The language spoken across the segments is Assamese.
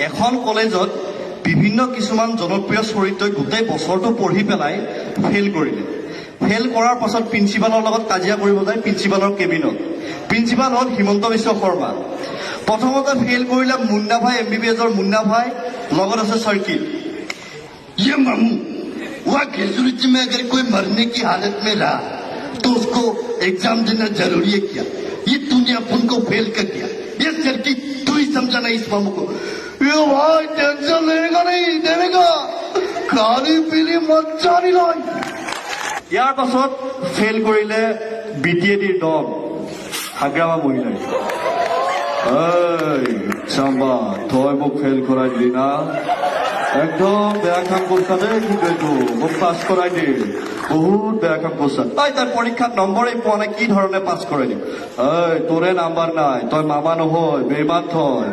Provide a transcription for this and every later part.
এখন কলেজত বিভিন্ন কিছুমান জনপ্ৰিয় চৰিত্ৰই গোটেই বছৰটো পঢ়ি পেলাই ফেইল কৰিলে। ফেইল কৰাৰ পাছত প্ৰিন্সিপালৰ লগত কাজিয়া কৰিব যায় প্ৰিন্সিপালৰ কেবিনত। প্ৰিন্সিপাল হ'ল হিমন্ত বিশ্ব শৰ্মা। প্ৰথমতে ফেইল কৰিলে মুন্না ভাই, MBBSৰ মুন্না ভাই, লগত আছে চাৰ্কিট। ये मामू वहाँ ग्रेजुएट में अगर कोई मरने की हालत में रहा तो उसको एग्जाम देना जरूरी है क्या? ये तूने अपन को फेल कर दिया। ये सर्किट तू ही समझा ना इस मामू को। ये भाई टेंशन लेगा नहीं देगा, खाली पीली मज्जा नहीं लाई। ইয়াৰ পাছত ফেইল কৰিলে BTADৰ দল হাগ্ৰামা মহিলাই। চাম্বা তই মোক ফেইল কৰাই দিলি না, একদম বেয়া কাম কৰিছা দেই, কিন্তু এইটো মোক পাছ কৰাই দে, বহুত বেয়া কাম কৰিছা। তই তাৰ পৰীক্ষাত নম্বৰেই পোৱা নাই, কি ধৰণে পাছ কৰাই দিম? তোৰে নাম্বাৰ নাই, তই মামা নহয়, বেইমান থয়।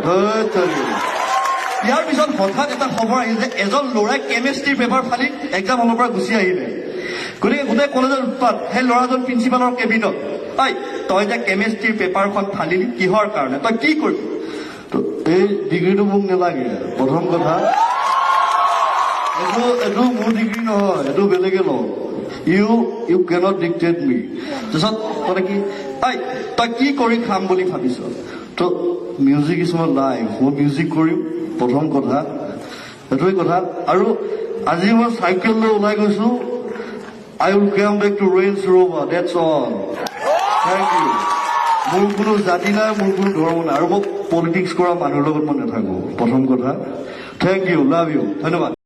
ইয়াৰ পিছত হঠাৎ এটা খবৰ আহিল যে এজন ল'ৰাই কেমেষ্ট্ৰিৰ পেপাৰ ফালি এক্সাম হলৰ পৰা গুচি আহিলে। গতিকে গোটেই কলেজৰ উৎপাত, সেই ল'ৰাজন প্ৰিন্সিপালৰ কেবিনত। তই যে কেমেষ্ট্ৰিৰ পেপাৰখন ফালিলি কিহৰ কাৰণে, তই কি কৰিবি? এই ডিগ্ৰীটো মোক নালাগে, প্ৰথম কথা এইটো মোৰ ডিগ্ৰী নহয়, এইটো বেলেগে লওঁ। ইউ কেনট ডিক্টেট মি। তাৰপিছত মানে কি, তই কি কৰি খাম বুলি ভাবিছ? তো মিউজিক ইজ মাই লাইফ, মই মিউজিক কৰিম, প্ৰথম কথা এইটোৱে কথা। আৰু আজি মই চাইকেল লৈ ওলাই গৈছো, I will come back to Range Rover, that's all. Thank you. মোৰ কোনো জাতি নাই, মোৰ কোনো ধৰ্ম নাই, আৰু মোক পলিটিক্স কৰা মানুহৰ লগত মই নাথাকো, প্ৰথম কথা। থেংক ইউ, লাভ ইউ, ধন্যবাদ।